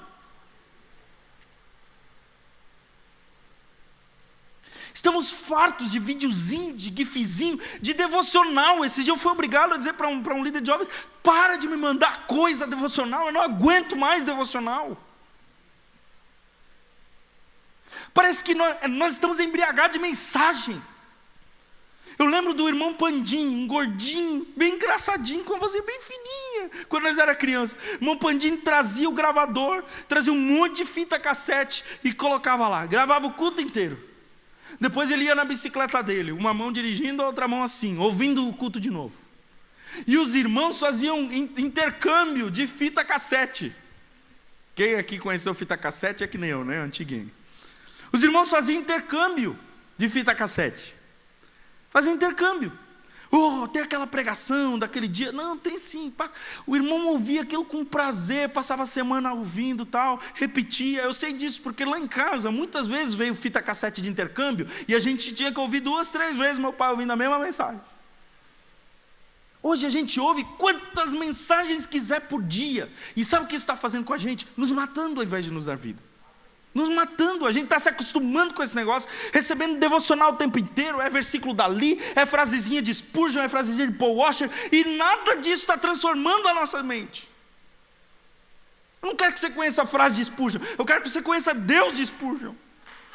Estamos fartos de videozinho, de gifzinho, de devocional. Esse dia eu fui obrigado a dizer para um líder de jovens, para de me mandar coisa devocional, eu não aguento mais devocional. Parece que nós estamos embriagados de mensagem. Eu lembro do irmão Pandinho, um gordinho, bem engraçadinho, com uma vozinha bem fininha, quando nós era criança. O irmão Pandinho trazia o gravador, trazia um monte de fita cassete e colocava lá, gravava o culto inteiro. Depois ele ia na bicicleta dele, uma mão dirigindo, a outra mão assim, ouvindo o culto de novo. E os irmãos faziam intercâmbio de fita cassete. Quem aqui conheceu fita cassete é que nem eu, né? Antiguinho. Os irmãos faziam intercâmbio de fita cassete. Faziam intercâmbio. Oh, tem aquela pregação daquele dia. Não, tem sim. O irmão ouvia aquilo com prazer, passava a semana ouvindo tal, repetia. Eu sei disso, porque lá em casa, muitas vezes veio fita cassete de intercâmbio, e a gente tinha que ouvir 2, 3 vezes meu pai ouvindo a mesma mensagem. Hoje a gente ouve quantas mensagens quiser por dia. E sabe o que isso está fazendo com a gente? Nos matando ao invés de nos dar vida. Nos matando, a gente está se acostumando com esse negócio, recebendo devocional o tempo inteiro, é versículo dali, é frasezinha de Spurgeon, é frasezinha de Paul Washer, e nada disso está transformando a nossa mente. Eu não quero que você conheça a frase de Spurgeon, eu quero que você conheça Deus de Spurgeon.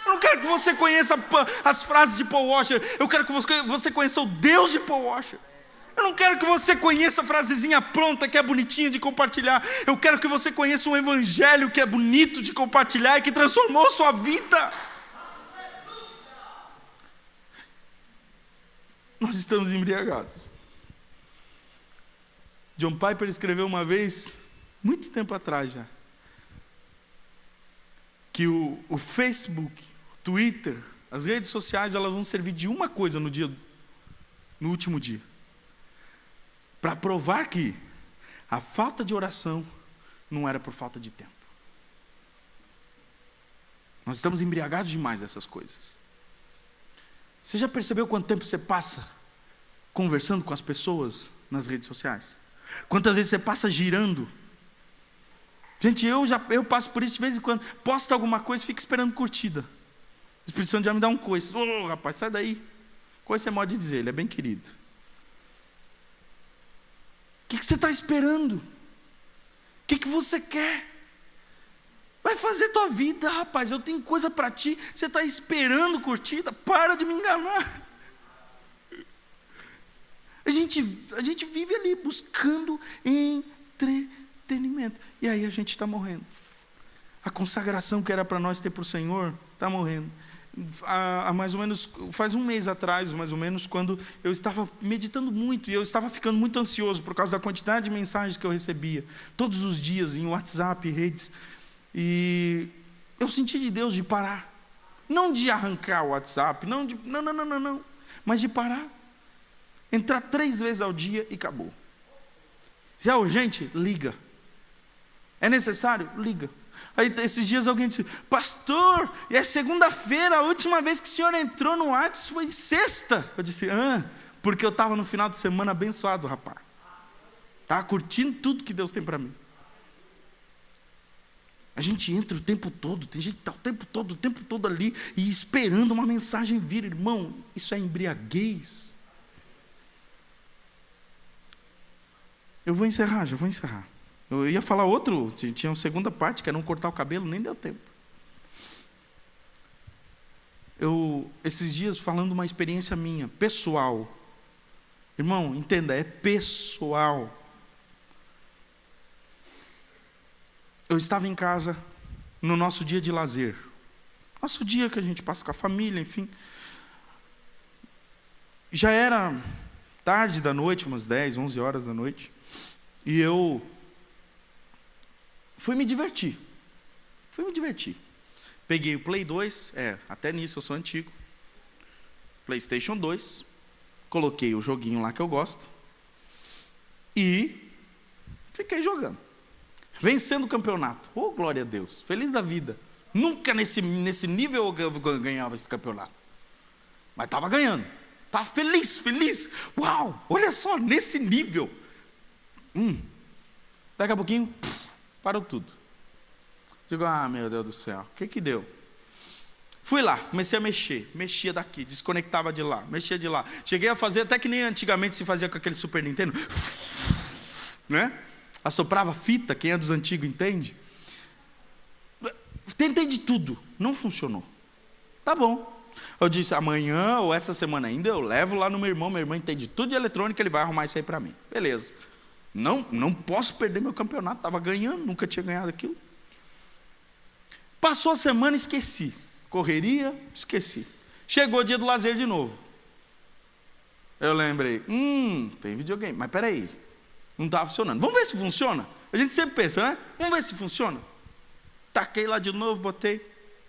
Eu não quero que você conheça as frases de Paul Washer, eu quero que você conheça o Deus de Paul Washer. Eu não quero que você conheça a frasezinha pronta que é bonitinha de compartilhar. Eu quero que você conheça um evangelho que é bonito de compartilhar e que transformou a sua vida. Nós estamos embriagados. John Piper escreveu uma vez, muito tempo atrás já, que o Facebook, o Twitter, as redes sociais, elas vão servir de uma coisa no último dia. Para provar que a falta de oração não era por falta de tempo. Nós estamos embriagados demais dessas coisas. Você já percebeu quanto tempo você passa conversando com as pessoas nas redes sociais? Quantas vezes você passa girando? Gente, eu passo por isso de vez em quando. Posto alguma coisa e fico esperando curtida. O Espírito Santo já me dá um coice. Ô, rapaz, sai daí. Coisa você pode dizer, ele é bem querido. O que você está esperando? O que você quer? Vai fazer tua vida, rapaz. Eu tenho coisa para ti. Você está esperando curtida? Para de me enganar. A gente vive ali buscando entretenimento. E aí a gente está morrendo. A consagração que era para nós ter para o Senhor está morrendo. Há mais ou menos, faz um mês atrás, mais ou menos, quando eu estava meditando muito, e eu estava ficando muito ansioso, por causa da quantidade de mensagens que eu recebia, todos os dias, em WhatsApp, redes, e eu senti de Deus de parar, não de arrancar o WhatsApp, não, mas de parar, entrar 3 vezes ao dia e acabou. Se é urgente, liga. É necessário? Liga. Aí, esses dias alguém disse, pastor, e é segunda-feira, a última vez que o senhor entrou no WhatsApp foi sexta. Eu disse, porque eu estava no final de semana abençoado, rapaz. Estava curtindo tudo que Deus tem para mim. A gente entra o tempo todo, tem gente que está o tempo todo ali, e esperando uma mensagem vir, irmão, isso é embriaguez. Já vou encerrar. Eu ia falar outro, tinha uma segunda parte, que era não cortar o cabelo, nem deu tempo. Esses dias, falando uma experiência minha, pessoal. Irmão, entenda, é pessoal. Eu estava em casa, no nosso dia de lazer. Nosso dia que a gente passa com a família, enfim. Já era tarde da noite, umas 10, 11 horas da noite. E eu fui me divertir. Peguei o Play 2, até nisso eu sou antigo. PlayStation 2. Coloquei o joguinho lá que eu gosto. E fiquei jogando. Vencendo o campeonato. Oh, glória a Deus. Feliz da vida. Nunca nesse nível eu ganhava esse campeonato. Mas estava ganhando. Estava feliz. Uau, olha só, nesse nível. Daqui a pouquinho, parou tudo. Digo, meu Deus do céu, o que deu? Fui lá, comecei a mexer. Mexia daqui, desconectava de lá, mexia de lá. Cheguei a fazer até que nem antigamente se fazia com aquele Super Nintendo. Né? Assoprava fita, quem é dos antigos entende. Tentei de tudo, não funcionou. Tá bom. Eu disse, amanhã ou essa semana ainda eu levo lá no meu irmão entende tudo de eletrônica, ele vai arrumar isso aí para mim. Beleza. Não posso perder meu campeonato, estava ganhando, nunca tinha ganhado aquilo. Passou a semana, esqueci. Correria, esqueci. Chegou o dia do lazer de novo. Eu lembrei, tem videogame, mas peraí, não estava funcionando. Vamos ver se funciona? A gente sempre pensa, né? Vamos ver se funciona. Taquei lá de novo, botei,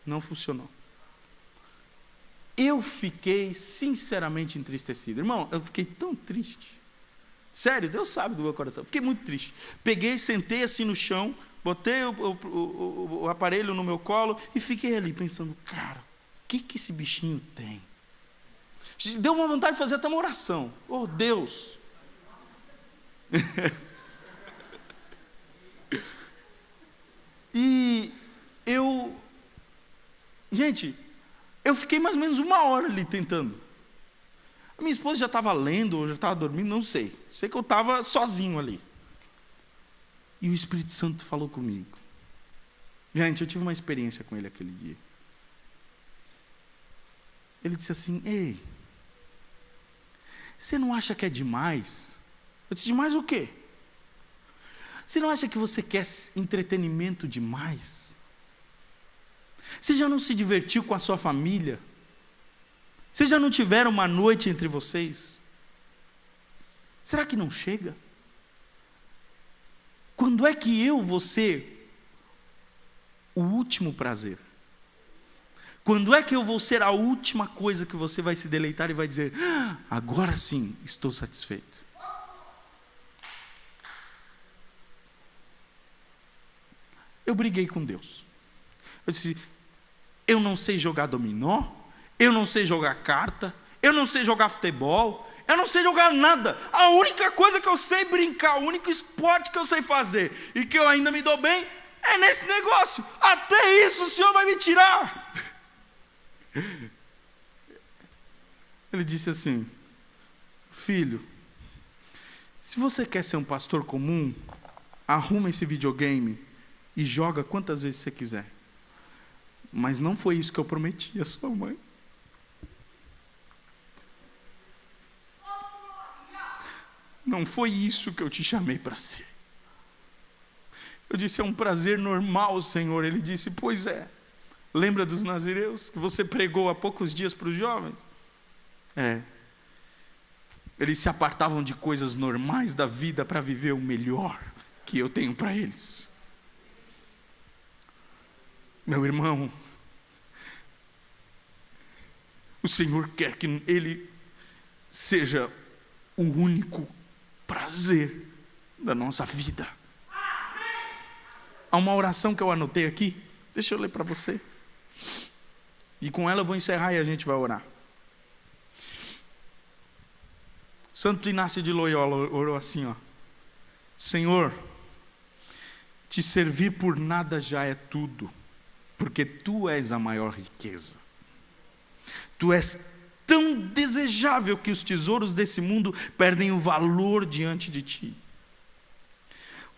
não funcionou. Eu fiquei sinceramente entristecido. Irmão, eu fiquei tão triste. Sério, Deus sabe do meu coração. Fiquei muito triste. Peguei, sentei assim no chão, botei o aparelho no meu colo e fiquei ali pensando, cara, o que esse bichinho tem? Deu uma vontade de fazer até uma oração. Oh, Deus, E gente, eu fiquei mais ou menos 1 hora ali tentando. A minha esposa já estava lendo, ou já estava dormindo, não sei. Sei que eu estava sozinho ali. E o Espírito Santo falou comigo. Gente, eu tive uma experiência com ele aquele dia. Ele disse assim: ei, você não acha que é demais? Eu disse: demais o quê? Você não acha que você quer entretenimento demais? Você já não se divertiu com a sua família? Vocês já não tiveram uma noite entre vocês? Será que não chega? Quando é que eu vou ser o último prazer? Quando é que eu vou ser a última coisa que você vai se deleitar e vai dizer: ah, agora sim, estou satisfeito? Eu briguei com Deus. Eu disse: eu não sei jogar dominó, eu não sei jogar carta, eu não sei jogar futebol, eu não sei jogar nada. A única coisa que eu sei brincar, o único esporte que eu sei fazer e que eu ainda me dou bem é nesse negócio. Até isso o Senhor vai me tirar. Ele disse assim: filho, se você quer ser um pastor comum, arruma esse videogame e joga quantas vezes você quiser. Mas não foi isso que eu prometi à sua mãe. Não foi isso que eu te chamei para ser. Eu disse: é um prazer normal, Senhor. Ele disse: pois é. Lembra dos nazireus que você pregou há poucos dias para os jovens? É. Eles se apartavam de coisas normais da vida para viver o melhor que eu tenho para eles. Meu irmão, o Senhor quer que Ele seja o único prazer da nossa vida. Há uma oração que eu anotei aqui, deixa eu ler para você. E com ela eu vou encerrar e a gente vai orar. Santo Inácio de Loyola orou assim, ó: Senhor, te servir por nada já é tudo, porque Tu és a maior riqueza. Tu és tão desejável que os tesouros desse mundo perdem o valor diante de Ti.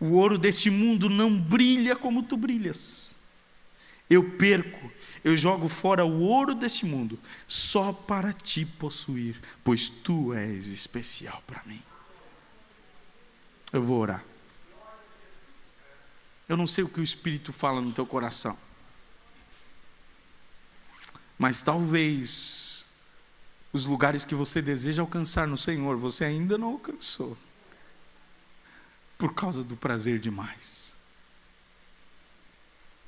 O ouro deste mundo não brilha como Tu brilhas. Eu perco, eu jogo fora o ouro deste mundo, só para Te possuir, pois Tu és especial para mim. Eu vou orar. Eu não sei o que o Espírito fala no teu coração, mas talvez os lugares que você deseja alcançar no Senhor, você ainda não alcançou, por causa do prazer demais.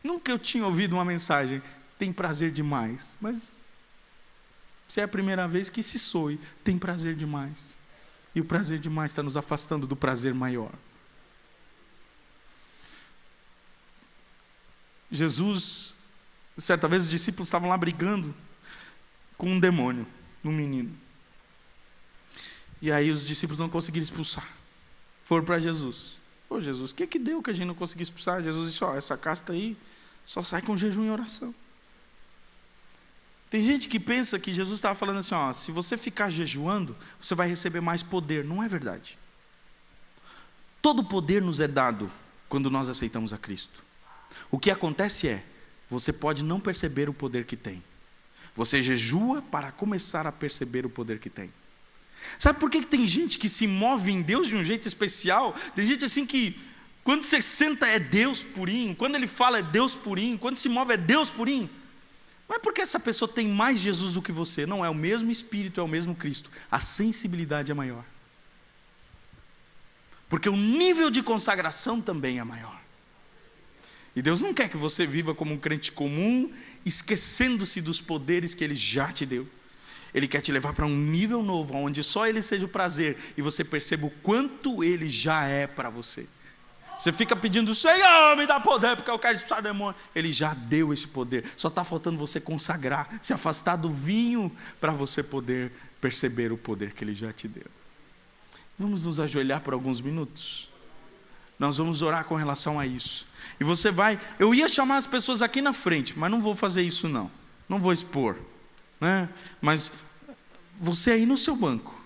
Nunca eu tinha ouvido uma mensagem: tem prazer demais. Mas se é a primeira vez, que se soe, tem prazer demais. E o prazer demais está nos afastando do prazer maior. Jesus, certa vez os discípulos estavam lá brigando com um demônio, num menino. E aí os discípulos não conseguiram expulsar. Foram para Jesus: ô Jesus, o que deu que a gente não conseguiu expulsar? Jesus disse: ó, essa casta aí só sai com jejum e oração. Tem gente que pensa que Jesus estava falando assim: ó, se você ficar jejuando, você vai receber mais poder. Não é verdade. Todo poder nos é dado quando nós aceitamos a Cristo. O que acontece é, você pode não perceber o poder que tem. Você jejua para começar a perceber o poder que tem. Sabe por que tem gente que se move em Deus de um jeito especial? Tem gente assim que, quando você senta, é Deus purinho. Quando ele fala, é Deus purinho. Quando se move, é Deus purinho. Não é porque essa pessoa tem mais Jesus do que você. Não, é o mesmo Espírito, é o mesmo Cristo. A sensibilidade é maior. Porque o nível de consagração também é maior. E Deus não quer que você viva como um crente comum, esquecendo-se dos poderes que Ele já te deu. Ele quer te levar para um nível novo, onde só Ele seja o prazer, e você perceba o quanto Ele já é para você. Você fica pedindo: Senhor, me dá poder, porque eu quero expulsar demônio. Ele já deu esse poder, só está faltando você consagrar, se afastar do vinho, para você poder perceber o poder que Ele já te deu. Vamos nos ajoelhar por alguns minutos. Nós vamos orar com relação a isso. E você vai... Eu ia chamar as pessoas aqui na frente, mas não vou fazer isso não. Não vou expor, né? Mas você aí no seu banco,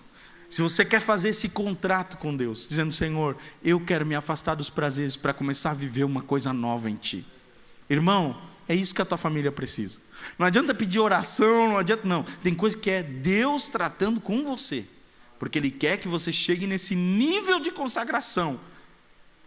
se você quer fazer esse contrato com Deus, dizendo: Senhor, eu quero me afastar dos prazeres para começar a viver uma coisa nova em Ti. Irmão, é isso que a tua família precisa. Não adianta pedir oração, não adianta, não. Tem coisa que é Deus tratando com você, porque Ele quer que você chegue nesse nível de consagração,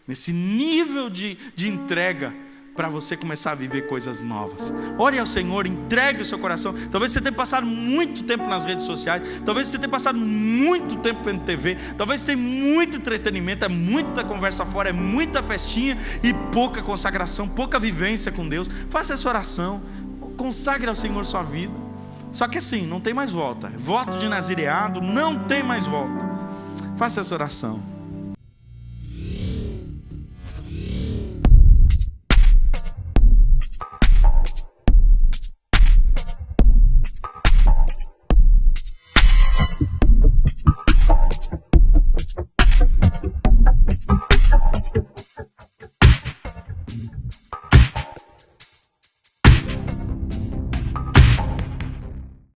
nesse nível de entrega, para você começar a viver coisas novas. Ore ao Senhor, entregue o seu coração. Talvez você tenha passado muito tempo nas redes sociais, talvez você tenha passado muito tempo vendo TV, talvez você tenha muito entretenimento, é muita conversa fora, é muita festinha e pouca consagração, pouca vivência com Deus. Faça essa oração, consagre ao Senhor sua vida. Só que assim, não tem mais volta. Voto de nazireado, não tem mais volta. Faça essa oração.